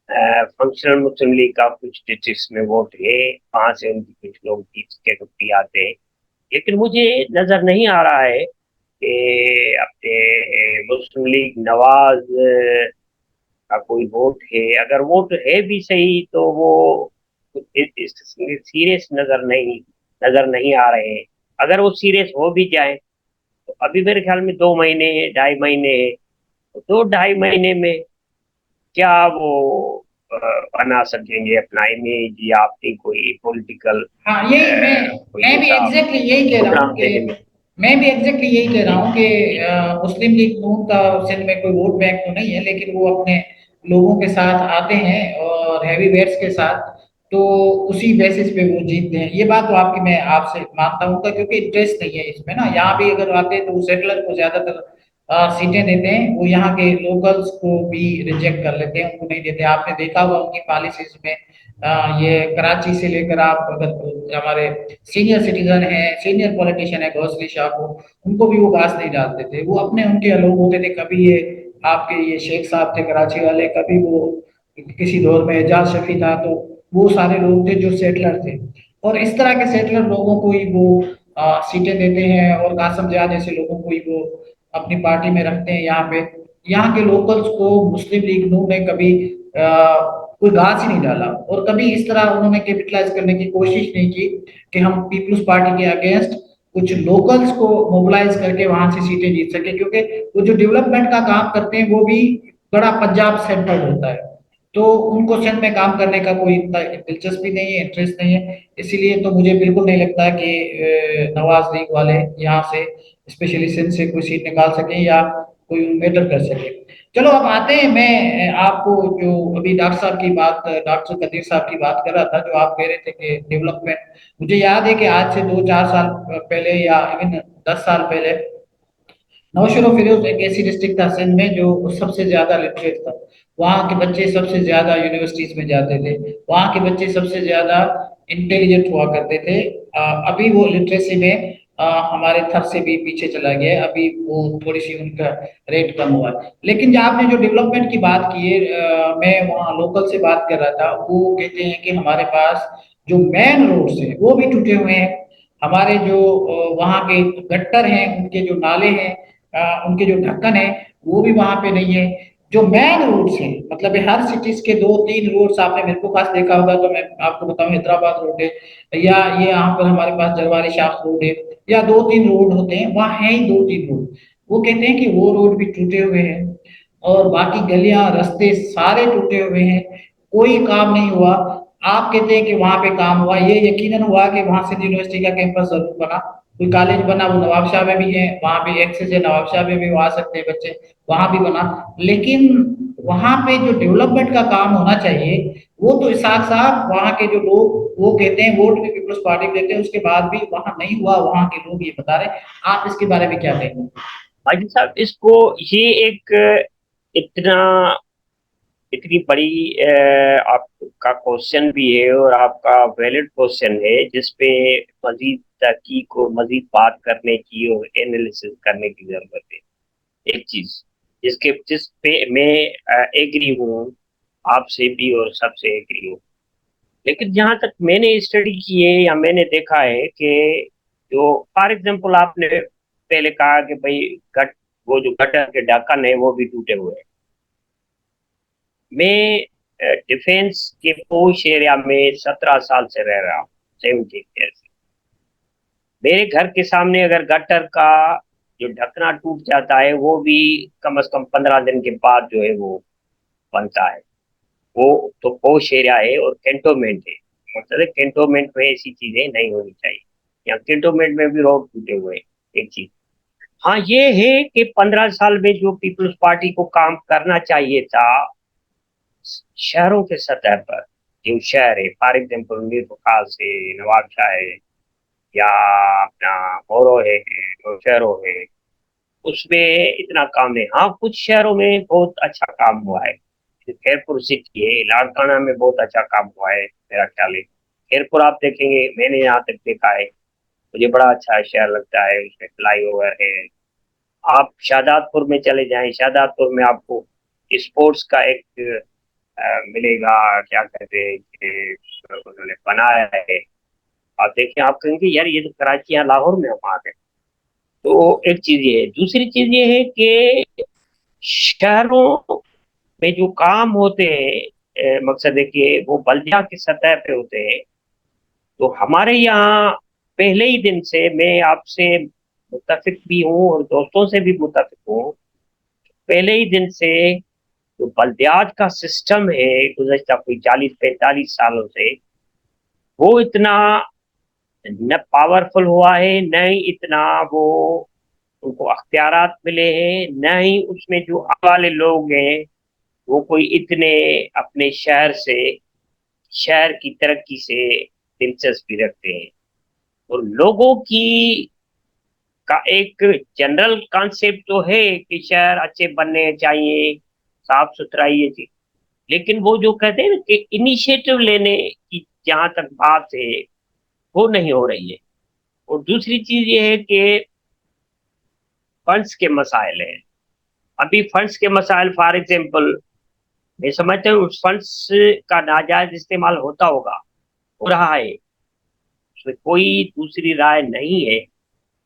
फंक्शनल मुस्लिम लीग का कुछ डिस्ट्रिक्ट्स में वोट है, वहाँ से उनके कुछ लोग जीत के टुकड़ी आते हैं। लेकिन मुझे नजर नहीं आ रहा है कि अपने मुस्लिम लीग नवाज का कोई वोट है। अगर वोट है भी सही तो वो सीरियस नजर नहीं आ रहे हैं। अगर वो सीरियस हो भी जाए तो अभी मेरे ख्याल में 2 महीने 2.5 महीने है, तो 2-2.5 महीने में क्या वो बना सकेंगे अपना इमेज या अपनी कोई पॉलिटिकल हाँ यही मैं भी एग्जैक्टली यही कह रहा हूँ प्रोग्राम कि देने में। मैं भी एग्जैक्टली यही कह रहा जी। हूँ कि जी। मुस्लिम लीग नून का सिंध में कोई वोट बैंक तो नहीं है, लेकिन वो अपने लोगों के साथ आते हैं और हैवी वेट्स के साथ, तो उसी बेसिस पे वो जीतते हैं। ये बात तो आपकी मैं आपसे मानता हूँ क्योंकि इंटरेस्ट नहीं है इसमें ना, यहाँ भी अगर आते हैं तो वो सेटलर को ज्यादातर सीटें देते हैं, वो यहाँ के लोकल्स को भी रिजेक्ट कर लेते हैं, उनको नहीं देते। आपने देखा होगा उनकी पॉलिसीज में ये कराची से लेकर आप अगर हमारे सीनियर सिटीजन है, सीनियर पॉलिटिशियन है घोसली शाह को, उनको भी वो घास नहीं डालते थे, वो अपने उनके लोग होते थे। कभी ये आपके ये शेख साहब थे कराची वाले, कभी वो किसी दौर में एजाज शफी था, तो वो सारे लोग थे जो सेटलर थे, और इस तरह के सेटलर लोगों को ही वो सीटें देते हैं, और कासम जहा जैसे लोगों को ही वो अपनी पार्टी में रखते हैं यहाँ पे। यहाँ के लोकल्स को मुस्लिम लीग नून ने कभी कोई घास ही नहीं डाला, और कभी इस तरह उन्होंने कैपिटलाइज करने की कोशिश नहीं की कि हम पीपल्स पार्टी के अगेंस्ट कुछ लोकल्स को मोबिलाइज करके वहां से सीटें जीत सके, क्योंकि वो जो डेवलपमेंट का काम करते हैं वो भी बड़ा पंजाब सेंट्रल होता है, तो उनको सिंध में काम करने का कोई इतना दिलचस्पी नहीं है, इंटरेस्ट नहीं है। इसीलिए तो मुझे बिल्कुल नहीं लगता कि नवाज लीग वाले यहाँ से स्पेशली सिंध से कोई सीट निकाल सके या कोई मैटर कर सके। चलो अब आते हैं, मैं आपको जो अभी डॉक्टर साहब की बात, डॉक्टर कदीर साहब की बात कर रहा था, जो आप कह रहे थे कि डेवलपमेंट, मुझे याद है कि आज से 2-4 साल पहले या इवन 10 साल पहले नौशेरा फिरोज एक ऐसी डिस्ट्रिक्ट था सिंध में जो सबसे ज्यादा लिटरेट था। वहाँ के बच्चे सबसे ज्यादा यूनिवर्सिटीज में जाते थे, वहाँ के बच्चे सबसे ज्यादा इंटेलिजेंट हुआ करते थे। अभी वो लिटरेसी में हमारे थर से भी पीछे चला गया है, अभी वो थोड़ी सी उनका रेट कम हुआ है। लेकिन जो आपने जो डेवलपमेंट की बात की है, मैं वहाँ लोकल से बात कर रहा था, वो कहते हैं कि हमारे पास जो मेन रोड्स हैं वो भी टूटे हुए हैं, हमारे जो वहाँ के गट्टर हैं, उनके जो नाले हैं, उनके जो ढक्कन है वो भी वहां पे नहीं है। जो मेन रोड्स हैं, मतलब हर सिटीज के 2-3 रोड्स आपने मेरे को खास देखा होगा, तो मैं आपको बताऊं, हैदराबाद रोड है, या ये यहाँ पर हमारे पास जरवारी शाफ्ट रोड है, या 2-3 रोड होते हैं, वहाँ है ही 2-3 रोड। वो कहते हैं कि वो रोड भी टूटे हुए हैं, और बाकी गलियां रास्ते सारे टूटे हुए हैं, कोई काम नहीं हुआ। आप कहते हैं कि वहां पे काम हुआ, ये यकीनन हुआ कि वहां से यूनिवर्सिटी का कैंपस जरूर बना, कोई कॉलेज बना, वो नवाबशाह में भी है, वहां भी एक्सेस है, नवाबशाह में भी वो आ सकते हैं बच्चे, वहां भी बना। लेकिन वहां पे जो डेवलपमेंट का काम होना चाहिए, वो तो साथ साथ वहां के जो लोग वो कहते हैं वोट भी पीपल्स पार्टी को देते हैं, उसके बाद भी वहां नहीं हुआ, वहां के लोग ये बता रहे हैं। आप इसके बारे में क्या कहेंगे? हाजी साहब, इसको ये एक इतना इतनी बड़ी आपका क्वेश्चन भी है और आपका वैलिड क्वेश्चन है, जिसपे मजीद तहकीक को मजीद बात करने की और एनालिसिस करने की जरूरत है। एक चीज जिस पे मैं एग्री हूँ आपसे भी और सबसे एग्री हूँ, लेकिन जहां तक मैंने स्टडी की है या मैंने देखा है कि जो फॉर एग्जांपल आपने पहले कहा कि भाई गट वो जो गटर के ढक्कन है वो भी टूटे हुए हैं। मैं डिफेंस के पोश एरिया में 17 साल से रह रहा हूँ, 17 ईयर से। मेरे घर के सामने अगर गटर का जो ढकना टूट जाता है वो भी कम से कम 15 दिन के बाद जो है वो बनता है। वो तो पोश एरिया है और कैंटोनमेंट है, मतलब कैंटोनमेंट में ऐसी चीजें नहीं होनी चाहिए। यहाँ कैंटोनमेंट में भी रोड टूटे हुए हैं। एक चीज, हाँ ये है कि 15 साल में जो पीपल्स पार्टी को काम करना चाहिए था शहरों के सतह पर, जो शहर है फॉर एग्जाम्पल मीर वकास है, नवाबशाह है, या अपना मोरो है, शहरों है, उसमें इतना काम नहीं। हाँ कुछ शहरों में बहुत अच्छा काम हुआ है, खैरपुर सिटी है, लाड़काना में बहुत अच्छा काम हुआ है मेरा ख्याल है। खैरपुर आप देखेंगे, मैंने यहाँ तक देखा है, मुझे बड़ा अच्छा शहर लगता है, उसमें फ्लाई ओवर है। आप शादातपुर में चले जाएं, शादातपुर में आपको स्पोर्ट्स का एक मिलेगा, क्या कहते हैं कि उन्होंने बनाया है। आप देखिए, आप कहेंगे यार ये तो कराची या लाहौर में हम आ गए। तो एक चीज ये है, दूसरी चीज ये है कि शहरों में जो काम होते हैं, मकसद है कि वो बल्दिया की सतह पे होते हैं। तो हमारे यहाँ पहले ही दिन से मैं आपसे मुत्तफिक भी हूँ और दोस्तों से भी मुत्तफिक हूँ, पहले ही दिन से जो बल्दियात का सिस्टम है गुज़श्ता कोई 40-45 सालों से, वो इतना न पावरफुल हुआ है, न ही इतना वो उनको अख्तियारात मिले हैं, न ही उसमें जो आने वाले लोग हैं वो कोई इतने अपने शहर से, शहर की तरक्की से दिलचस्पी रखते हैं। और लोगों की का एक जनरल कॉन्सेप्ट तो है कि शहर अच्छे बनने चाहिए, साफ सुथराई ये चीज, लेकिन वो जो कहते हैं ना कि इनिशिएटिव लेने की जहां तक बात है वो नहीं हो रही है। और दूसरी चीज ये है कि फंड्स के मसाइल हैं। अभी फंड्स के मसाइल फॉर एग्जाम्पल میں سمجھتا ہوں اس فنڈس کا ناجائز استعمال ہوتا ہوگا، ہو رہا ہے، اس میں کوئی دوسری رائے نہیں ہے.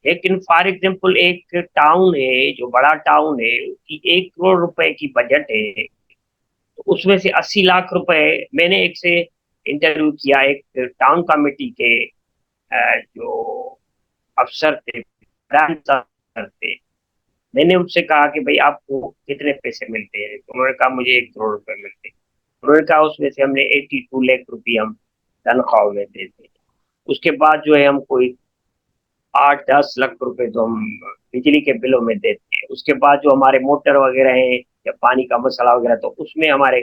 لیکن فار ایگزامپل ایک ٹاؤن ہے جو بڑا ٹاؤن ہے، اس کی 1 کروڑ روپے کی بجٹ ہے، تو اس میں سے 80 لاکھ روپے، میں نے ایک سے انٹرویو کیا، ایک ٹاؤن کمیٹی کے جو افسر تھے، تھے، میں نے ان سے کہا کہ بھائی آپ کو کتنے پیسے ملتے ہیں؟ انہوں نے کہا مجھے 1 کروڑ روپے ملتے ہیں. انہوں نے کہا اس میں سے ہم نے 82 لاکھ روپے ہم تنخواہ میں دیتے ہیں، اس کے بعد جو ہے ہم کوئی 8-10 لاکھ روپے تو ہم بجلی کے بلوں میں دیتے ہیں، اس کے بعد جو ہمارے موٹر وغیرہ ہیں یا پانی کا مسئلہ وغیرہ تو اس میں ہمارے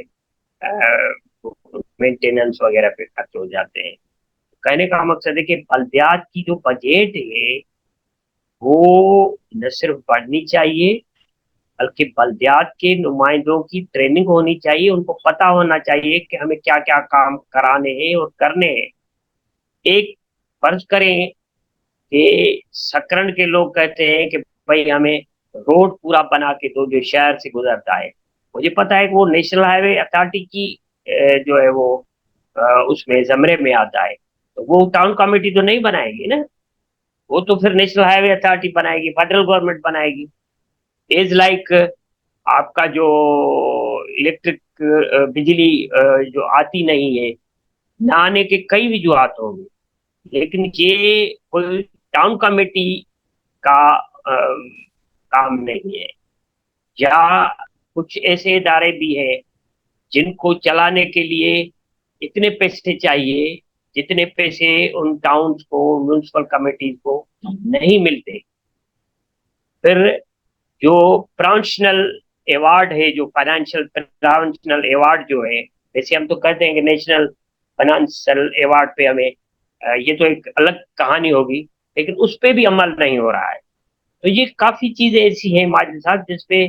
مینٹیننس وغیرہ پہ خرچ ہو جاتے ہیں. کہنے کا مقصد ہے کہ بلدیات کی جو بجٹ ہے وہ نہ صرف بڑھنی چاہیے، بلکہ بلدیات کے نمائندوں کی ٹریننگ ہونی چاہیے، ان کو پتا ہونا چاہیے کہ ہمیں کیا کیا کام کرانے ہیں اور کرنے ہیں. ایک فرض کریں کہ سکرن کے لوگ کہتے ہیں کہ بھائی ہمیں روڈ پورا بنا کے دو جو شہر سے گزرتا ہے، مجھے پتا ہے کہ وہ نیشنل ہائی وے اتھارٹی کی جو ہے وہ اس میں زمرے میں آتا ہے، تو وہ ٹاؤن کمیٹی تو نہیں بنائے گی نا، وہ تو پھر نیشنل ہائی وے اتھارٹی بنائے گی، فیڈرل گورنمنٹ بنائے گی. از لائک آپ کا جو الیکٹرک بجلی جو آتی نہیں ہے، نہ آنے کے کئی وجوہات ہوں گے، لیکن یہ کوئی ٹاؤن کمیٹی کا کام نہیں ہے. یا کچھ ایسے ادارے بھی ہیں جن کو چلانے کے لیے اتنے پیسے چاہیے جتنے پیسے ان ٹاؤنز کو، میونسپل کمیٹیز کو نہیں ملتے. پھر جو پروفیشنل ایوارڈ ہے، جو فائنینشیل پروفیشنل ایوارڈ جو ہے، جیسے ہم تو کہتے ہیں کہ نیشنل فائنینشیل ایوارڈ پہ ہمیں یہ تو ایک الگ کہانی ہوگی، لیکن اس پہ بھی عمل نہیں ہو رہا ہے. تو یہ کافی چیزیں ایسی ہیں ماجد صاحب جس پہ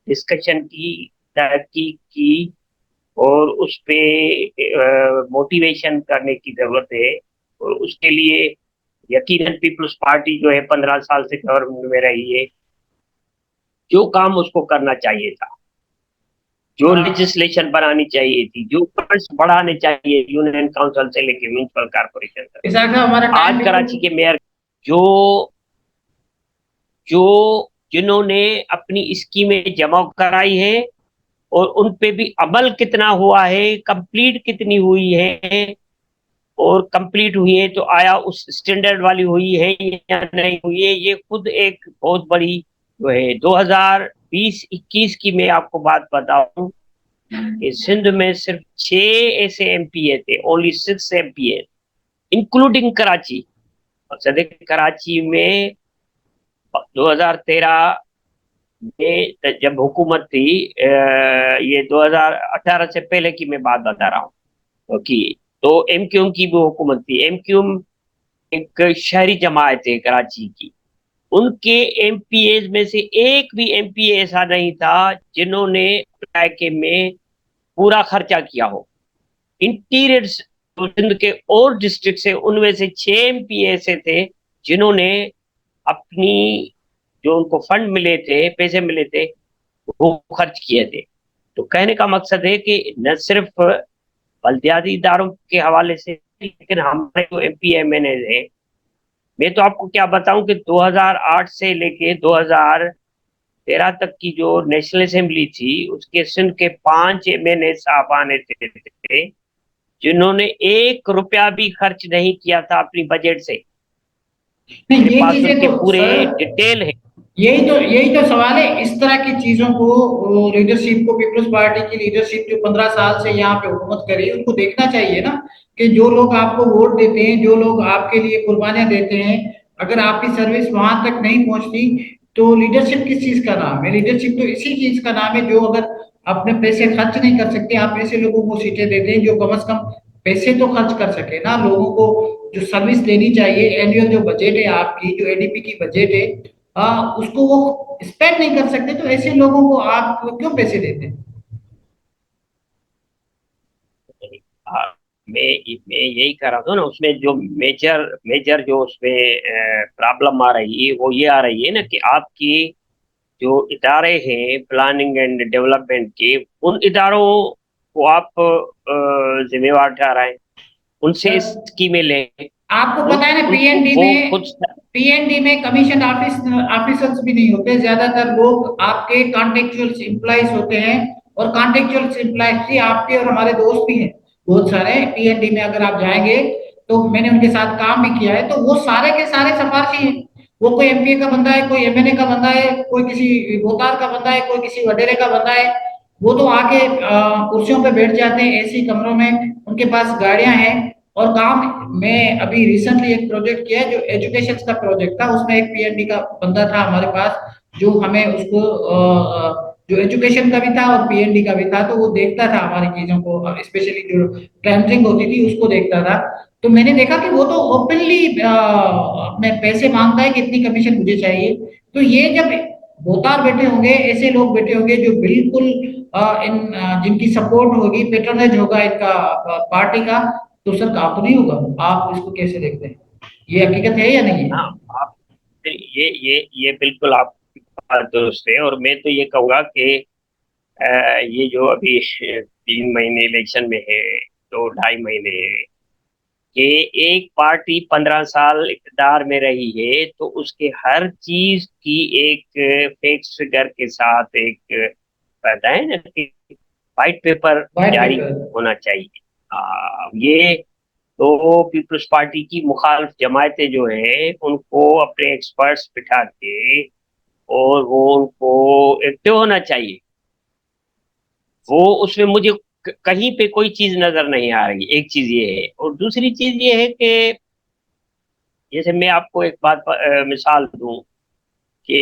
ڈسکشن کی، تحقیق کی اور اس پہ موٹیویشن کرنے کی ضرورت ہے. اور اس کے لیے یقیناً پیپلز پارٹی جو ہے 15 سال سے گورنمنٹ میں رہی ہے، جو کام اس کو کرنا چاہیے تھا، جو لیجسلیشن بنانی چاہیے تھی، جو فنڈس بڑھانے چاہیے یونین کاؤنسل سے لے کے میونسپل کارپوریشن تک. آج کراچی کے میئر جو جنہوں نے اپنی اسکیمیں جمع کرائی ہے اور ان پہ بھی عمل کتنا ہوا ہے، کمپلیٹ کتنی ہوئی ہے، اور کمپلیٹ ہوئی ہے تو آیا اس سٹینڈرڈ والی ہوئی ہے یا نہیں ہوئی ہے، یہ خود ایک بہت بڑی جو ہے. 2020-21 کی میں آپ کو بات بتاؤں کہ سندھ میں صرف 6 ایسے ایم پی اے تھے، اونلی 6 ایم پی اے انکلوڈنگ کراچی. مقصد کراچی میں 2013 میں جب حکومت تھی، یہ 2018 سے پہلے کی میں بات بتا رہا ہوں، تو ایم کیو ایم کی بھی حکومت تھی. ایم کیو ایم ایک شہری جماعت ہے کراچی کی، ان کے ایم پی ایز میں سے ایک بھی ایم پی اے ایسا نہیں تھا جنہوں نے علاقے میں پورا خرچہ کیا ہو. انٹیریئر سندھ کے اور ڈسٹرکٹ سے ان میں سے 6 ایم پی اے ایسے تھے جنہوں نے اپنی جو ان کو فنڈ ملے تھے، پیسے ملے تھے، وہ خرچ کیے تھے. تو کہنے کا مقصد ہے کہ نہ صرف بلدیاتی اداروں کے حوالے سے، لیکن ہمارے جو ایم پی ایم این اے ہیں، میں تو آپ کو کیا بتاؤں کہ 2008 سے لے کے 2013 تک کی جو نیشنل اسمبلی تھی، اس کے سندھ کے 5 ایم این اے صاحبان تھے جنہوں نے 1 روپیہ بھی خرچ نہیں کیا تھا اپنی بجٹ سے. میرے پاس ان کے پورے ڈیٹیل ہے. یہی تو سوال ہے. اس طرح کی چیزوں کو لیڈرشپ کو، پیپلز پارٹی کی لیڈرشپ جو 15 سال سے یہاں پہ حکومت کری، ان کو دیکھنا چاہیے نا کہ جو لوگ آپ کو ووٹ دیتے ہیں، جو لوگ آپ کے لیے قربانیاں دیتے ہیں، اگر آپ کی سروس وہاں تک نہیں پہنچتی تو لیڈرشپ کس چیز کا نام ہے؟ لیڈرشپ تو اسی چیز کا نام ہے جو اگر اپنے پیسے خرچ نہیں کر سکتے، آپ ایسے لوگوں کو سیٹیں دیتے ہیں جو کم از کم پیسے تو خرچ کر سکے نا. لوگوں کو جو سروس دینی چاہیے، اینوئل جو بجٹ ہے آپ کی، جو اے ڈی پی کی بجٹ ہے، اس کو وہ اسپینڈ نہیں کر سکتے، تو ایسے لوگوں کو آپ کیوں پیسے دیتے ہیں؟ میں یہی کہہ رہا تھا نا، اس میں جو میجر جو اس میں پرابلم آ رہی ہے وہ یہ آ رہی ہے نا کہ آپ کی جو ادارے ہیں پلاننگ اینڈ ڈیولپمنٹ کے، ان اداروں وہ آپ ذمہ ٹھہرائیں, ان سے اسکیمیں لیں. آپ کو پتا ہے نا پی این ڈی میں کمیشن آفیسرز بھی نہیں ہوتے, زیادہ تر لوگ آپ کے کانٹریکچوئل امپلائیز ہوتے ہیں, اور کانٹریکچوئل امپلائیز آپ کے اور ہمارے دوست بھی ہیں بہت سارے پی این ڈی میں. اگر آپ جائیں گے تو میں نے ان کے ساتھ کام بھی کیا ہے, تو وہ سارے کے سارے سفارشی ہیں. وہ کوئی ایم پی اے کا بندہ ہے, کوئی ایم این اے کا بندہ ہے, کوئی کسی بوتار کا بندہ ہے, کوئی کسی وڈیرے کا بندہ ہے. وہ تو آ کے کرسیوں پہ بیٹھ جاتے ہیں اے سی کمروں میں, ان کے پاس گاڑیاں ہیں اور کام. میں ابھی ریسنٹلی ایک پروجیکٹ کیا جو ایجوکیشن کا پروجیکٹ تھا, اس میں ایک پی این ڈی کا بندہ تھا ہمارے پاس, جو ہمیں اس کو جو ایجوکیشن کا بھی تھا اور پی این ڈی کا بھی تھا, تو وہ دیکھتا تھا ہماری چیزوں کو, اسپیشلی جو ٹینڈرنگ ہوتی تھی اس کو دیکھتا تھا. تو میں نے دیکھا کہ وہ تو اوپنلی اپنے پیسے مانگتا ہے کہ اتنی کمیشن مجھے چاہیے. تو یہ جب بوتار بیٹھے ہوں گے, ایسے لوگ بیٹھے ہوں گے جو بالکل جن کی سپورٹ ہوگی, پیٹرنیج ہوگا ان کا پارٹی کا, تو سر کام تو نہیں ہوگا. آپ اس کو کیسے دیکھتے ہیں, یہ حقیقت ہے یا نہیں ہے؟ ہاں, آپ یہ بالکل آپ کی بات درست ہے. اور میں تو یہ کہوں گا کہ یہ جو ابھی 3 مہینے الیکشن میں ہے, 2 ڈھائی مہینے ہے, کہ ایک پارٹی 15 سال اقتدار میں رہی ہے, تو اس کے ہر چیز کی ایک فیکس فگر کے ساتھ ایک کہتا ہے نا کہ وائٹ پیپر وائٹ جاری پیپر. ہونا چاہیے. یہ تو پیپلز پارٹی کی مخالف جماعتیں جو ہیں ان کو اپنے ایکسپرٹس بٹھا کے اور وہ ان کو ایکٹیو ہونا چاہیے. وہ اس میں مجھے کہیں پہ کوئی چیز نظر نہیں آ رہی. ایک چیز یہ ہے, اور دوسری چیز یہ ہے کہ جیسے میں آپ کو ایک بات مثال دوں کہ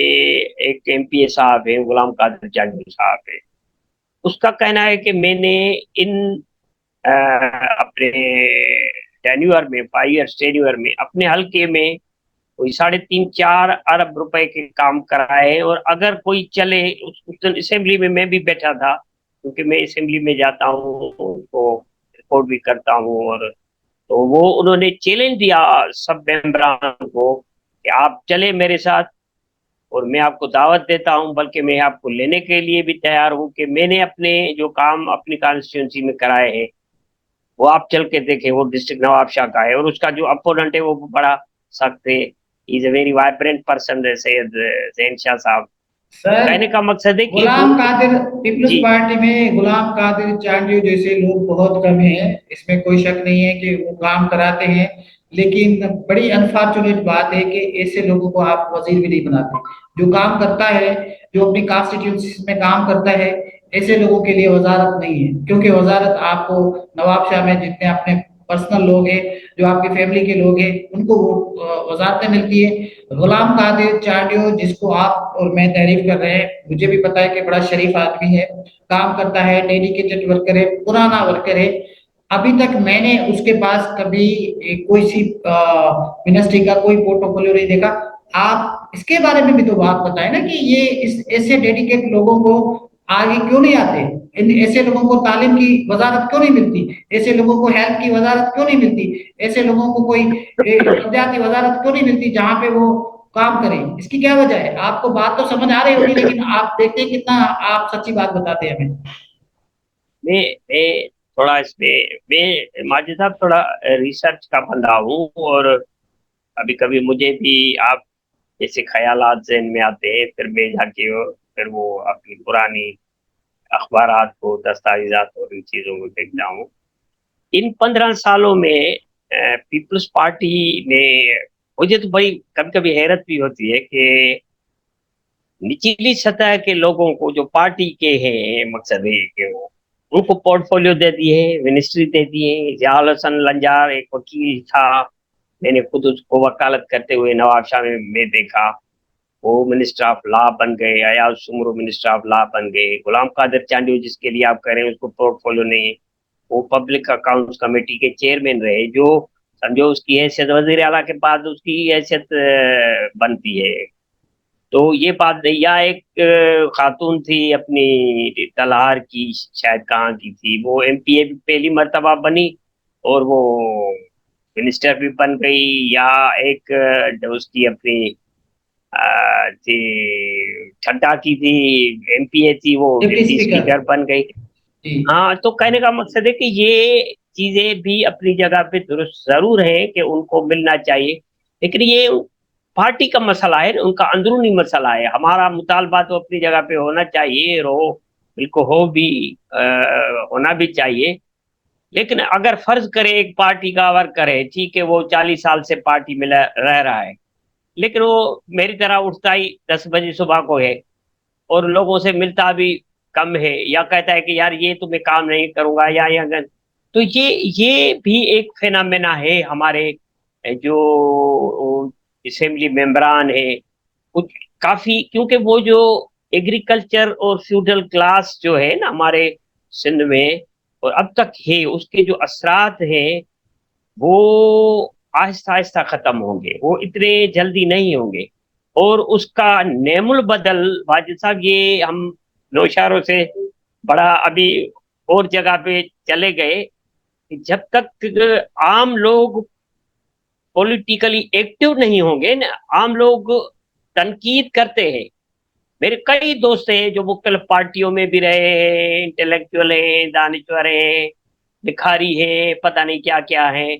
ایک ایم پی اے صاحب ہیں, غلام قادر چاندی صاحب ہیں. اس کا کہنا ہے کہ میں نے ان اپنے ٹینیور میں 5 ایئر ٹینیور میں اپنے حلقے میں کوئی 3.5-4 ارب روپے کے کام کرائے. اور اگر کوئی چلے, اسمبلی میں بھی بیٹھا تھا, کیونکہ میں اسمبلی میں جاتا ہوں ان کو رپورٹ بھی کرتا ہوں, اور تو وہ انہوں نے چیلنج دیا سب ممبران کو کہ آپ چلے میرے ساتھ, اور میں آپ کو دعوت دیتا ہوں, بلکہ میں آپ کو لینے کے لیے بھی تیار ہوں کہ میں نے اپنے جو کام اپنی کانسٹیٹوئنسی میں کرائے ہیں وہ آپ چل کے دیکھیں. وہ ڈسٹرکٹ نواب شاہ کا ہے, اور اس کا جو اپوننٹ ہے وہ بڑا سخت ہے. از اے ویری وائبرنٹ پرسن, سید زین شاہ صاحب. تو سر کہنے کا مقصد ہے کہ وہ غلام قادر پیپلز جی پارٹی میں غلام قادر چانڈیو جیسے لوگ بہت کم ہیں, اس میں کوئی شک نہیں ہے کہ وہ کام کراتے ہیں, لیکن بڑی انفارچونیٹ بات ہے کہ ایسے لوگوں کو آپ وزیر بھی نہیں بناتے. جو کام کرتا ہے, جو اپنی کانسٹیٹیونسی میں کام کرتا ہے, ایسے لوگوں کے لیے وزارت نہیں ہے. کیونکہ وزارت آپ کو نواب شاہ میں جتنے اپنے پرسنل لوگ ہیں, جو آپ کی فیملی کے لوگ ہیں, ان کو وزارتیں ملتی ہے. غلام قادر چانڈیو جس کو آپ اور میں تعریف کر رہے ہیں, مجھے بھی پتا ہے کہ بڑا شریف آدمی ہے, کام کرتا ہے, ڈیڈیکیٹڈ ورکر ہے, پرانا ورکر ہے. ابھی تک میں نے اس کے پاس کبھی کوئی سی منسٹری کا کوئی پورٹفولیو نہیں دیکھا. آپ اس کے بارے میں بھی تو بات بتائیں نا کہ یہ ایسے ڈیڈیکیٹ لوگوں کو آگے کیوں نہیں آتے, ایسے لوگوں کو تعلیم کی وزارت کیوں نہیں ملتی, ایسے لوگوں کو ہیلتھ کی وزارت کیوں نہیں ملتی, ایسے لوگوں کو کوئی نوجات کی وزارت کیوں نہیں ملتی جہاں پہ وہ کام کریں. اس کی کیا وجہ ہے؟ آپ کو بات تو سمجھ آ رہی ہوگی, لیکن آپ دیکھتے ہیں کتنا آپ سچی بات بتاتے ہیں ہمیں. میں تھوڑا اس میں ماجد صاحب تھوڑا ریسرچ کا بندہ ہوں, اور ابھی کبھی مجھے بھی آپ جیسے خیالات ذہن میں آتے ہیں, پھر میں جا کے پھر وہ اپنی پرانی اخبارات کو, دستاویزات اور ان چیزوں کو دیکھتا ہوں. ان 15 سالوں میں پیپلز پارٹی نے, مجھے تو بڑی کبھی کبھی حیرت بھی ہوتی ہے کہ نچلی سطح کے لوگوں کو جو پارٹی کے ہیں, مقصد ہے کہ وہ ان کو پورٹ فولیو دے دیے, منسٹری دے دیے. ضیاء الحسن لنجار ایک وکیل تھا, میں نے خود اس کو وکالت کرتے ہوئے نواب شاہ میں دیکھا, وہ منسٹر آف لا بن گئے. Ayaz Soomro minister of law بن گئے. غلام قادر چانڈیو جس کے لیے آپ کہہ رہے ہیں اس کو پورٹ فولیو نہیں ہے, وہ پبلک اکاؤنٹس کمیٹی کے چیئرمین رہے, جو سمجھو اس کی حیثیت وزیر اعلیٰ کے بعد اس کی حیثیت بنتی ہے. تو یہ بات نہیں. یا ایک خاتون تھی اپنی تلہار کی, شاید کہاں کی تھی, وہ ایم پی اے پہلی مرتبہ بنی اور وہ منسٹر بھی بن گئی. یا ایک اس کی اپنی تھی ٹھڈا کی تھی, ایم پی اے تھی, وہ ڈپٹی ڈپٹی اسپیکر. اسپیکر بن گئی. जी हाँ, तो कहने का मकसद है कि ये चीजें भी अपनी जगह पे दुरुस्त जरूर है कि उनको मिलना चाहिए, लेकिन ये पार्टी का मसला है, उनका अंदरूनी मसला है। हमारा मुतालबा तो अपनी जगह पे होना चाहिए, रहो, बिल्कुल हो भी, होना भी चाहिए। लेकिन अगर फर्ज करे एक पार्टी का वर्कर है, ठीक है, वो 40 साल से पार्टी में रह रहा है, लेकिन वो मेरी तरह उठता ही 10 बजे सुबह को है और लोगों से मिलता भी कम है, या कहता है कि यार ये तो मैं काम नहीं करूंगा, या अगर, तो ये भी एक फेनामेना है हमारे जो असेंबली मेंबरान है कुछ, काफी, क्योंकि वो जो एग्रीकल्चर और फ्यूडल क्लास जो है ना हमारे सिंध में और अब तक है, उसके जो असरात हैं वो आहिस्ता आहिस्ता खत्म होंगे, वो इतने जल्दी नहीं होंगे। और उसका नेमुल बदल, वाजिद साहब, ये हम नौशारों से बड़ा अभी और जगह पे चले गए कि जब तक आम लोग पॉलिटिकली एक्टिव नहीं होंगे ना, आम लोग तनकीद करते हैं। मेरे कई दोस्त हैं जो मुख्तलिफ पार्टियों में भी रहे हैं, इंटेलेक्चुअल हैं, दानिश्वर हैं, भिखारी है, पता नहीं क्या क्या है।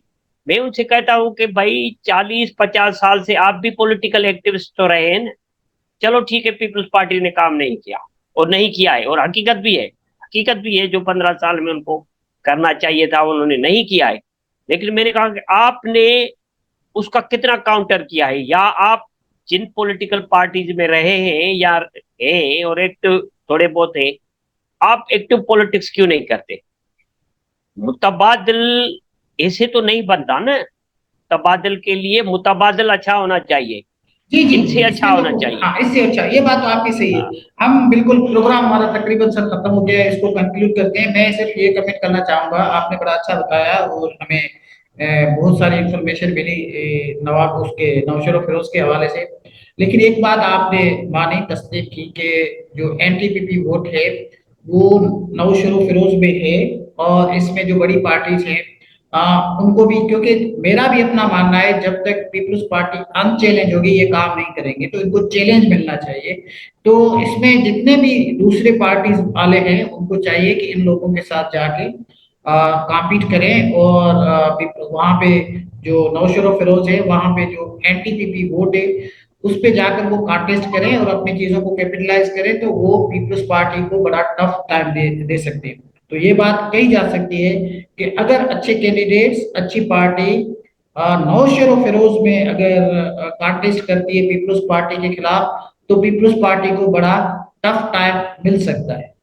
मैं उनसे कहता हूं कि भाई 40-50 साल से आप भी पॉलिटिकल एक्टिविस्ट तो रहे हैं ना। चलो ठीक है, पीपल्स पार्टी ने काम नहीं किया और नहीं किया है, और हकीकत भी है, हकीकत भी है, जो 15 साल में उनको करना चाहिए था उन्होंने नहीं किया है। लेकिन मैंने कहा कि आपने उसका कितना काउंटर किया है, या आप जिन पॉलिटिकल पार्टीज में रहे हैं या हैं और एक्टिव थोड़े बहुत हैं, आप एक्टिव पॉलिटिक्स क्यों नहीं करते? मुतबादिल ऐसे तो नहीं बनता ना, तबादल के लिए मुतबादल अच्छा होना चाहिए, जी जी जी, इनसे अच्छा इसमें तो होना चाहिए। हाँ, इससे अच्छा, ये बात तो आपकी सही है। हाँ, हम बिल्कुल, प्रोग्राम हमारा तकरीबन सर खत्म हो गया है, इसको कंक्लूड करते हैं। मैं सिर्फ ये कमेंट करना चाहूंगा, आपने बड़ा अच्छा बताया और हमें बहुत सारी इंफॉर्मेशन मिली नवाब उसके नौशर फिरोज के हवाले से। लेकिन एक बात आपने मानी, तस्दीक की कि जो एनटीपीपी वोट है वो नौशर फिरोज में है, और इसमें जो बड़ी पार्टीज हैं उनको भी, क्योंकि मेरा भी अपना मानना है जब तक पीपल्स पार्टी अनचैलेंज होगी ये काम नहीं करेंगे, तो इनको चैलेंज मिलना चाहिए। तो इसमें जितने भी दूसरे पार्टीज वाले हैं उनको चाहिए कि इन लोगों के साथ जाके कॉम्पीट करें, और वहां पे जो नौशर फिरोज है वहां पे जो एनटीपीपी वोट है उस पे जाकर वो कॉन्टेस्ट करें और अपनी चीजों को कैपिटलाइज करें, तो वो पीपल्स पार्टी को बड़ा टफ टाइम दे सकते हैं। तो ये बात कही जा सकती है कि अगर अच्छे कैंडिडेट्स, अच्छी पार्टी नौशर फिरोज में अगर कॉन्टेस्ट करती है पीपल्स पार्टी के खिलाफ, तो पीपल्स पार्टी को बड़ा टफ टाइम मिल सकता है।